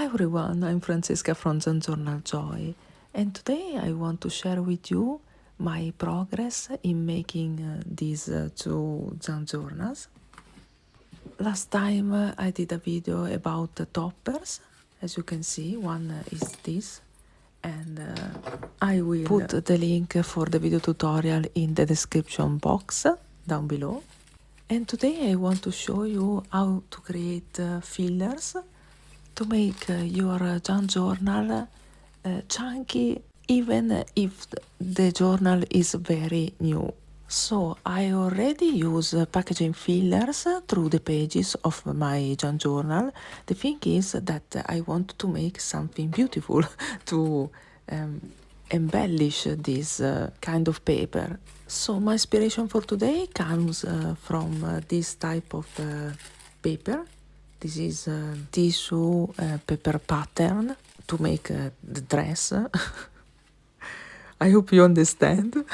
Hi everyone, I'm Francesca from junkjournaljoy, and today I want to share with you my progress in making these two junk journals. Last time I did a video about toppers. As you can see, one is this, and I will put the link for the video tutorial in the description box down below. And today I want to show you how to create fillers to make your junk journal chunky, even if the journal is very new. So I already use packaging fillers through the pages of my junk journal. The thing is that I want to make something beautiful to embellish this kind of paper. So my inspiration for today comes from this type of paper. This is tissue paper pattern to make the dress. I hope you understand.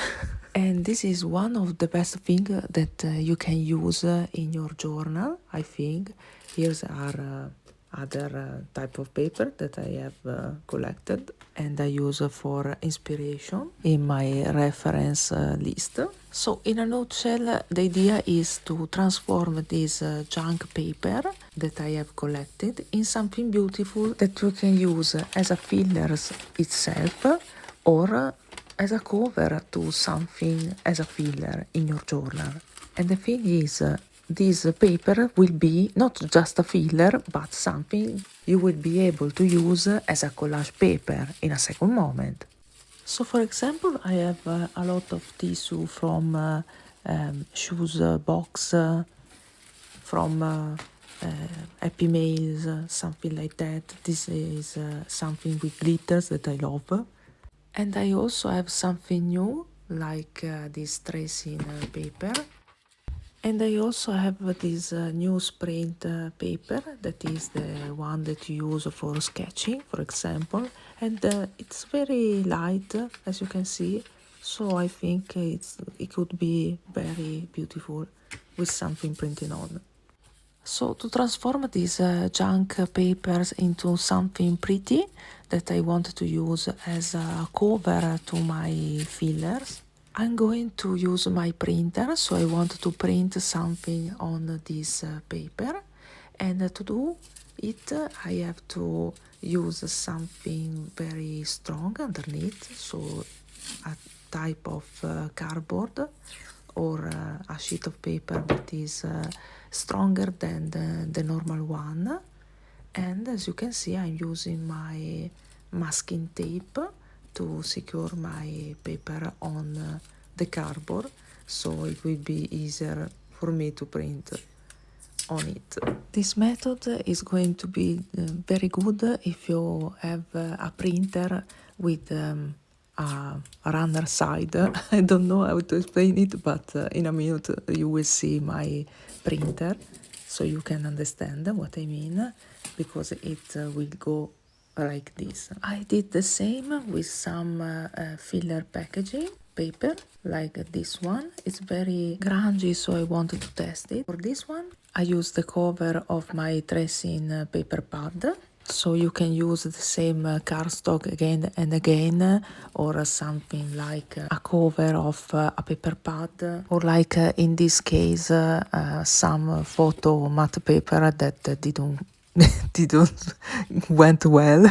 And this is one of the best things that you can use in your journal, I think. Here's are other type of paper that I have collected and I use for inspiration in my reference list. So in a nutshell, the idea is to transform this junk paper that I have collected in something beautiful that you can use as a fillers itself or as a cover to something as a filler in your journal. And the thing is, this paper will be not just a filler, but something you will be able to use as a collage paper in a second moment. So for example, I have a lot of tissue from shoes box, from Happy Mails, something like that. This is something with glitters that I love. And I also have something new, like this tracing paper. And I also have this newsprint paper, that is the one that you use for sketching, for example. And it's very light, as you can see. So I think it could be very beautiful with something printed on. So to transform these junk papers into something pretty that I want to use as a cover to my fillers, I'm going to use my printer. So I want to print something on this paper, and to do it I have to use something very strong underneath, so a type of cardboard or a sheet of paper that is stronger than the normal one. And as you can see, I'm using my masking tape to secure my paper on the cardboard, so it will be easier for me to print on it. This method is going to be very good if you have a printer with a runner side. I don't know how to explain it, but in a minute you will see my printer, so you can understand what I mean, because it will go like this. I did the same with some filler packaging paper, like this one. It's very grungy, so I wanted to test it. For this one, I used the cover of my tracing paper pad. So you can use the same cardstock again and again, or something like a cover of a paper pad, or like in this case some photo matte paper that didn't went well.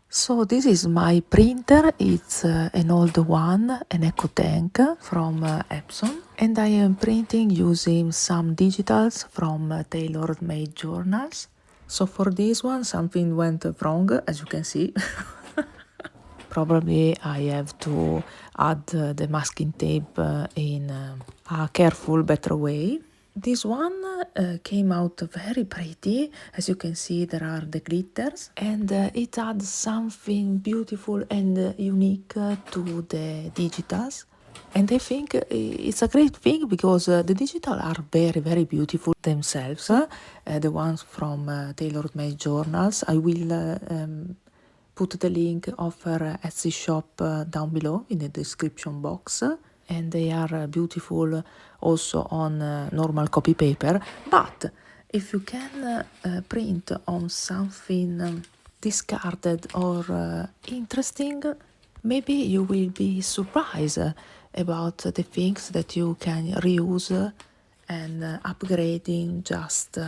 So this is my printer. It's an old one, an EcoTank from Epson, and I am printing using some digitals from tailor-made journals. So for this one, something went wrong, as you can see. Probably I have to add the masking tape in a careful, better way. This one came out very pretty. As you can see, there are the glitters, and it adds something beautiful and unique to the digitals. And I think it's a great thing, because the digital are very, very beautiful themselves. The ones from tailor-made journals. I will put the link of her Etsy shop down below in the description box. And they are beautiful also on normal copy paper. But if you can print on something discarded or interesting, maybe you will be surprised about the things that you can reuse and upgrading just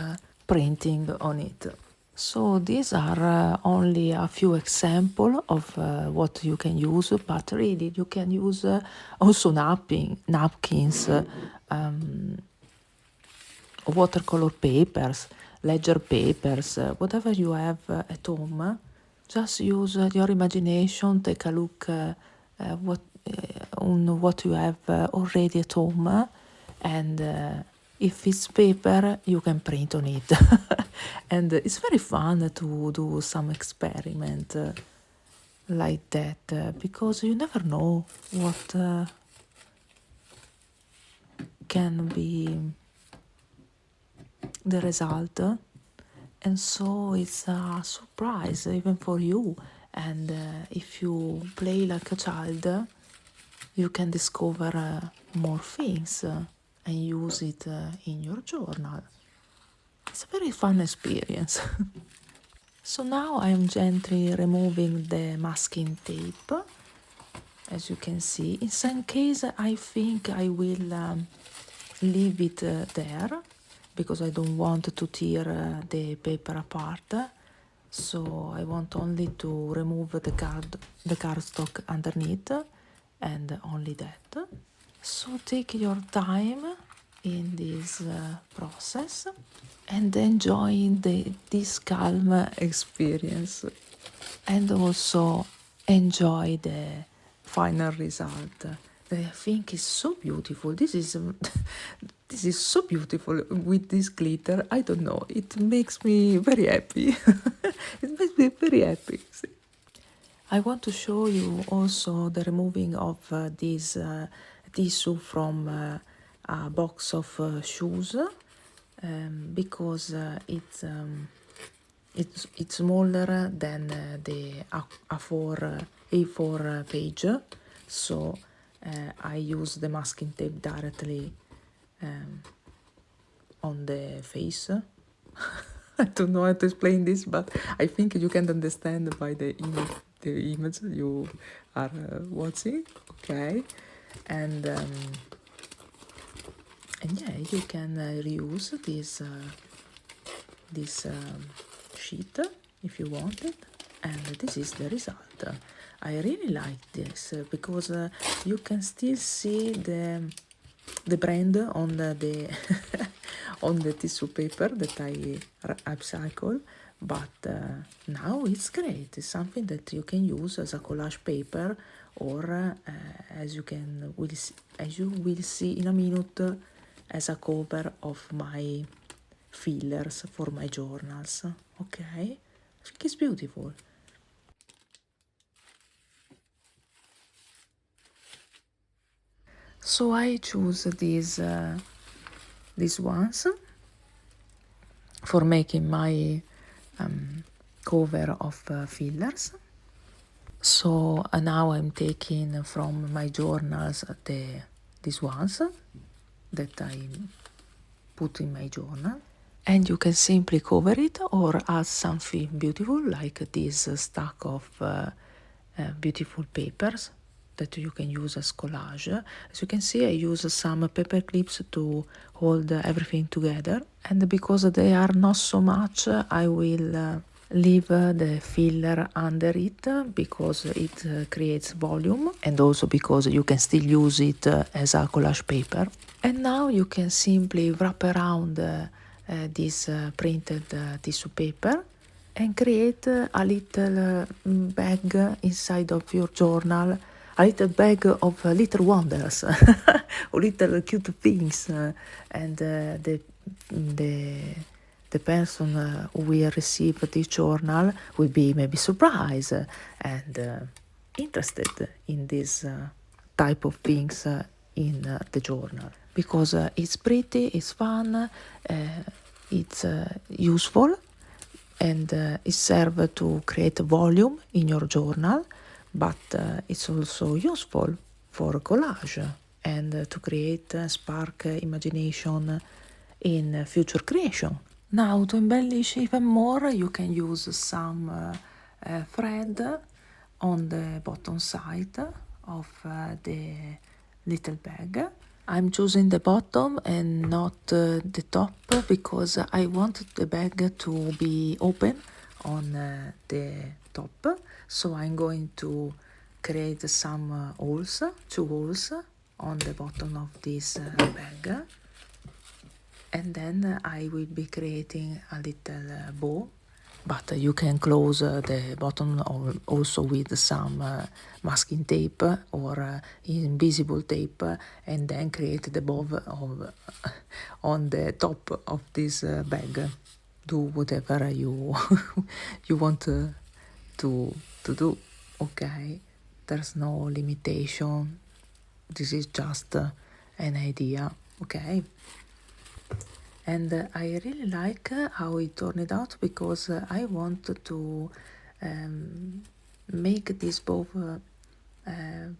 printing on it. So these are only a few examples of what you can use, but really you can use also napkins, watercolor papers, ledger papers, whatever you have at home. Just use your imagination, take a look on what you have already at home, and if it's paper, you can print on it. And it's very fun to do some experiment like that, because you never know what can be the result, and so it's a surprise even for you. And if you play like a child, you can discover more things and use it in your journal. It's a very fun experience. So now I'm gently removing the masking tape, as you can see. In some case, I think I will leave it there, because I don't want to tear the paper apart. So I want only to remove the cardstock underneath, and only that. So take your time in this process and enjoy this calm experience, and also enjoy the final result. I think is so beautiful. This is this is so beautiful with this glitter. I don't know. It makes me very happy. It makes me very happy. I want to show you also the removing of this tissue from a box of shoes, because it's smaller than the A4 page, so I use the masking tape directly on the face. I don't know how to explain this, but I think you can understand by the image you are watching. Okay, and yeah, you can reuse this sheet if you want it, and this is the result. I really like this because you can still see the brand on the on the tissue paper that I upcycle, but now it's great. It's something that you can use as a collage paper, or as you will see in a minute, as a cover of my fillers for my journals. Okay, I think it's beautiful. So I choose these ones for making my cover of fillers. So now I'm taking from my journals these ones that I put in my journal, and you can simply cover it or add something beautiful like this stack of beautiful papers that you can use as collage. As you can see, I use some paper clips to hold everything together, and because they are not so much, I will leave the filler under it, because it creates volume, and also because you can still use it as a collage paper. And now you can simply wrap around this printed tissue paper and create a little bag inside of your journal, a little bag of little wonders, or little cute things, and the person who will receive this journal will be maybe surprised and interested in this type of things in the journal, because it's pretty, it's fun, it's useful, and it serves to create volume in your journal, but it's also useful for collage and to create spark imagination in future creation. Now, to embellish even more, you can use some thread on the bottom side of the little bag. I'm choosing the bottom and not the top because I want the bag to be open on the top. So I'm going to create some holes, 2 holes on the bottom of this bag. And then I will be creating a little bow, but you can close the bottom also with some masking tape or invisible tape, and then create the bow on the top of this bag. Do whatever you you want to do. Okay, there's no limitation. This is just an idea. Okay. And I really like how it turned out because I want to make this bow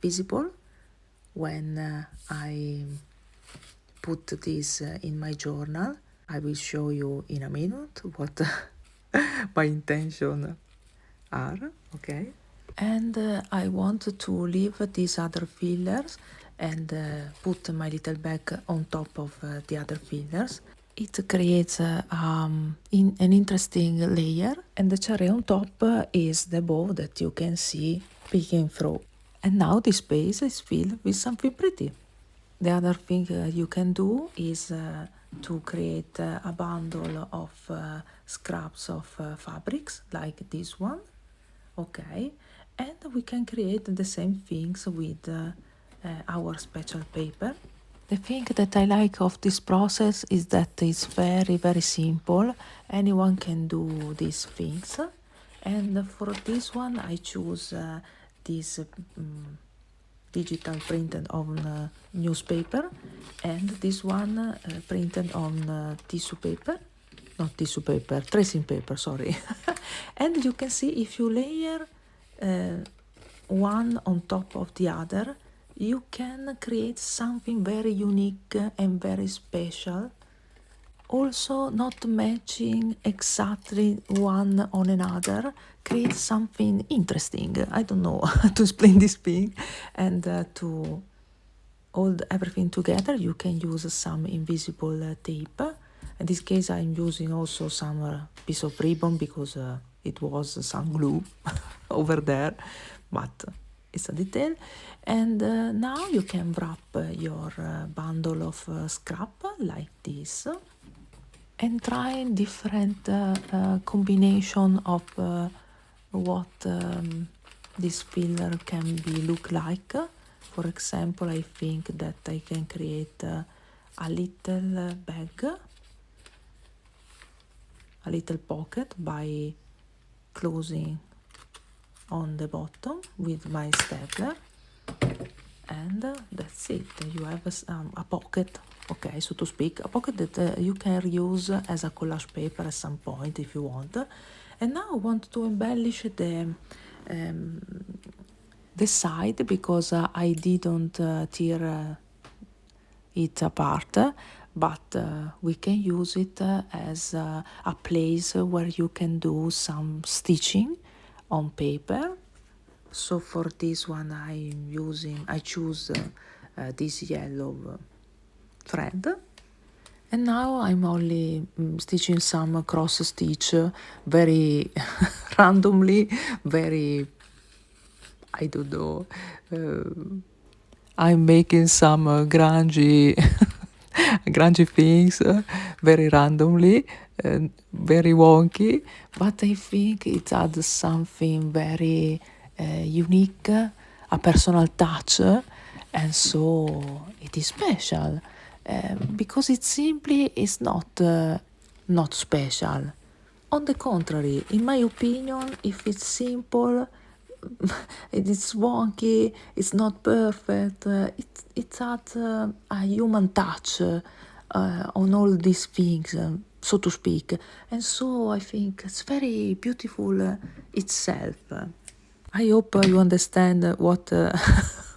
visible when I put this in my journal. I will show you in a minute what my intention are, okay? And I want to leave these other fillers and put my little bag on top of the other fillers. It creates an interesting layer, and the cherry on top is the bow that you can see peeking through. And now this space is filled with something pretty. The other thing you can do is to create a bundle of scraps of fabrics like this one, okay? And we can create the same things with our special paper. The thing that I like of this process is that it's very simple. Anyone can do these things. And for this one I choose this digital printed on newspaper, and this one printed on tissue paper. Not tissue paper, tracing paper, sorry. And you can see if you layer one on top of the other, you can create something very unique and very special. Also, not matching exactly one on another creates something interesting. I don't know how to explain this thing. And to hold everything together, you can use some invisible tape. In this case, I'm using also some piece of ribbon because it was some glue over there, but it's a detail. And now you can wrap your bundle of scrap like this and try different combination of what this filler can be look like. For example, I think that I can create a little bag, a little pocket by closing on the bottom with my stapler, and that's it. You have a pocket, okay, so to speak, a pocket that you can use as a collage paper at some point if you want. And now I want to embellish the side because I didn't tear it apart, but we can use it as a place where you can do some stitching on paper. So for this one I choose this yellow thread, and now I'm only stitching some cross stitch very randomly, very, I don't know, I'm making some grungy grungy things very randomly, very wonky, but I think it adds something very unique, a personal touch, and so it is special because it simply is not special. On the contrary, in my opinion, if it's simple, it's wonky, it's not perfect, it adds a human touch on all these things, so to speak. And so I think it's very beautiful itself. I hope you understand what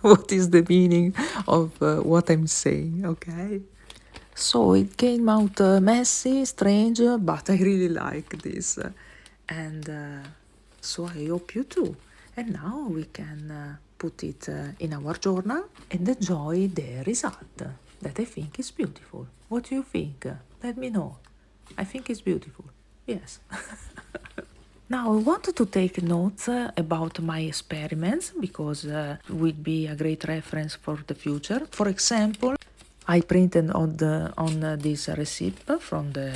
what is the meaning of what I'm saying, okay? So it came out messy, strange, but I really like this. And So I hope you too. And now we can put it in our journal and enjoy the result that I think is beautiful. What do you think? Let me know. I think it's beautiful. Yes. Now I wanted to take notes about my experiments because will be a great reference for the future. For example, I printed on this receipt from the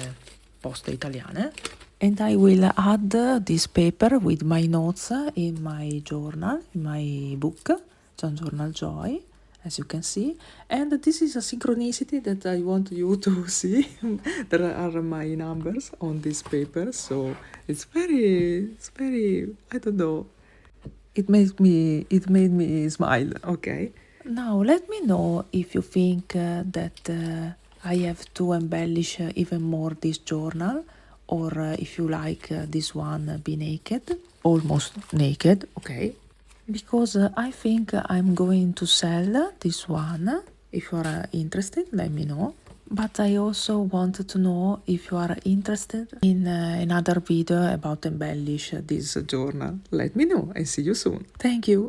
Poste Italiane, and I will add this paper with my notes in my journal, in my book, Junkjournaljoy, as you can see. And this is a synchronicity that I want you to see. There are my numbers on this paper, so it's very, I don't know, it made me smile, okay? Now let me know if you think that I have to embellish even more this journal, or if you like this one be naked, almost naked, okay? Because I think I'm going to sell this one. If you are interested, let me know. But I also wanted to know if you are interested in another video about embellish this journal. Let me know and see you soon. Thank you.